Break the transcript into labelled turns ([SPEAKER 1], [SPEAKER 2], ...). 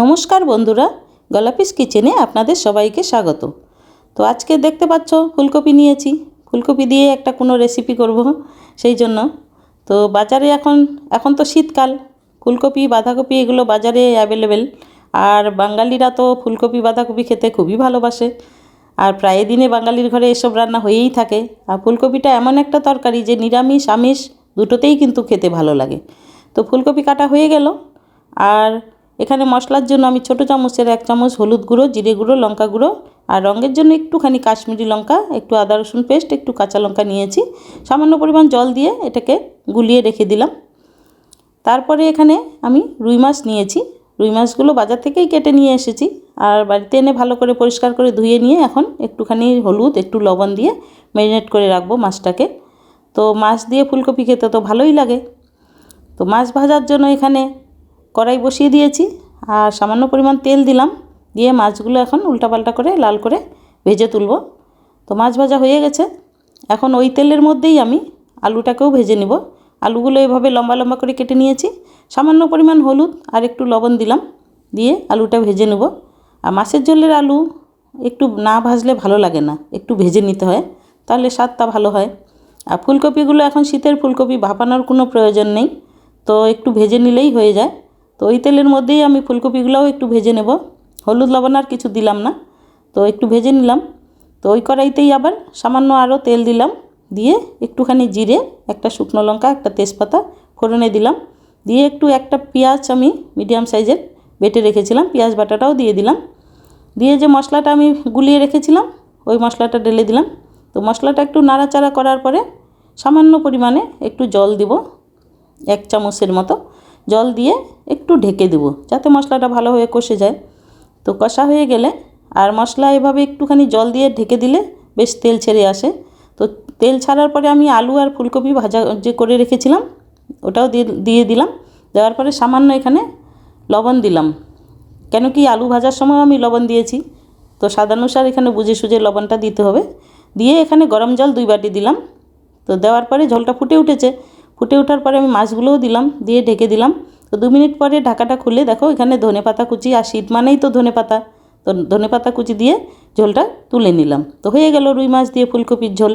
[SPEAKER 1] নমস্কার বন্ধুরা, গোলাপিস কিচেনে আপনাদের সবাইকে স্বাগত। তো আজকে দেখতে পাচ্ছ ফুলকপি নিয়েছি। ফুলকপি দিয়ে একটা কোনো রেসিপি করব, সেই জন্য তো বাজারে এখন তো শীতকাল, ফুলকপি বাঁধাকপি এগুলো বাজারে অ্যাভেলেবেল। আর বাঙালিরা তো ফুলকপি বাঁধাকপি খেতে খুবই ভালোবাসে, আর প্রায় দিনে বাঙালির ঘরে এসব রান্না হয়েই থাকে। আর ফুলকপিটা এমন একটা তরকারি যে নিরামিষ আমিষ দুটোতেই কিন্তু খেতে ভালো লাগে। তো ফুলকপি কাটা হয়ে গেল। আর এখানে মশলার জন্য আমি ছোটো চামচের 1 চামচ হলুদ গুঁড়ো, জিরে গুঁড়ো, লঙ্কা গুঁড়ো, আর রঙের জন্য একটুখানি কাশ্মীরি লঙ্কা, একটু আদা রসুন পেস্ট, একটু কাঁচা লঙ্কা নিয়েছি। সামান্য পরিমাণ জল দিয়ে এটাকে গুলিয়ে রেখে দিলাম। তারপরে এখানে আমি রুই মাছ নিয়েছি। রুই মাছগুলো বাজার থেকেই কেটে নিয়ে এসেছি, আর বাড়িতে এনে ভালো করে পরিষ্কার করে ধুয়ে নিয়ে এখন একটুখানি হলুদ, একটু লবণ দিয়ে ম্যারিনেট করে রাখবো মাছটাকে। তো মাছ দিয়ে ফুলকপি খেতে তো ভালোই লাগে। তো মাছ ভাজার জন্য এখানে কড়াই বসিয়ে দিয়েছি, আর সামান্য পরিমাণ তেল দিলাম। দিয়ে মাছগুলো এখন উল্টাপাল্টা করে লাল করে ভেজে তুলব। তো মাছ ভাজা হয়ে গেছে। এখন ওই তেলের মধ্যেই আমি আলুটাকেও ভেজে নেব। আলুগুলো এভাবে লম্বা লম্বা করে কেটে নিয়েছি। সামান্য পরিমাণ হলুদ আর একটু লবণ দিলাম, দিয়ে আলুটা ভেজে নেব। আর মাছের ঝোলের আলু একটু না ভাজলে ভালো লাগে না, একটু ভেজে নিতে হয়, তাহলে স্বাদটা ভালো হয়। আর ফুলকপিগুলো এখন শীতের ফুলকপি, ভাপানোর কোনো প্রয়োজন নেই, তো একটু ভেজে নিলেই হয়ে যায়। তো ওই তেলের মধ্যেই আমি ফুলকপিগুলোও একটু ভেজে নেব। হলুদ লবণ আর কিছু দিলাম না, তো একটু ভেজে নিলাম। তো ওই কড়াইতেই আবার সামান্য আরও তেল দিলাম, দিয়ে একটুখানি জিরে, একটা শুকনো লঙ্কা, একটা তেজপাতা ফোড়নে দিলাম। দিয়ে একটু একটা পেঁয়াজ আমি মিডিয়াম সাইজের বেটে রেখেছিলাম, পেঁয়াজ বাটাটাও দিয়ে দিলাম। দিয়ে যে মশলাটা আমি গুলিয়ে রেখেছিলাম ওই মশলাটা ঢেলে দিলাম। তো মশলাটা একটু নাড়াচাড়া করার পরে সামান্য পরিমাণে একটু জল দিব, 1 চামচের মতো জল দিয়ে একটু ঢেকে দেব, যাতে মশলাটা ভালোভাবে কষে যায়। তো কষা হয়ে গেলে, আর মশলা এভাবে একটুখানি জল দিয়ে ঢেকে দিলে বেশ তেল ছেড়ে আসে। তো তেল ছাড়ার পরে আমি আলু আর ফুলকপি ভাজা যে করে রেখেছিলাম ওটাও দিয়ে দিলাম। দেওয়ার পরে সামান্য এখানে লবণ দিলাম, কেন কি আলু ভাজার সময় আমি লবণ দিয়েছি, তো স্বাদানুসার এখানে বুঝে সুঝে লবণটা দিতে হবে। দিয়ে এখানে গরম জল 2 বাটি দিলাম। তো দেওয়ার পরে ঝোলটা ফুটে উঠেছে। ফুটে ওঠার পরে আমি মাছগুলোও দিলাম, দিয়ে ঢেকে দিলাম। তো 2 মিনিট পরে ঢাকাটা খুলে দেখো এখানে ধনেপাতা কুচি, আর শীত মানেই তো ধনেপাতা, তো ধনেপাতা কুচি দিয়ে ঝোলটা তুলে নিলাম। তো হয়ে গেল রুই মাছ দিয়ে ফুলকপির ঝোল।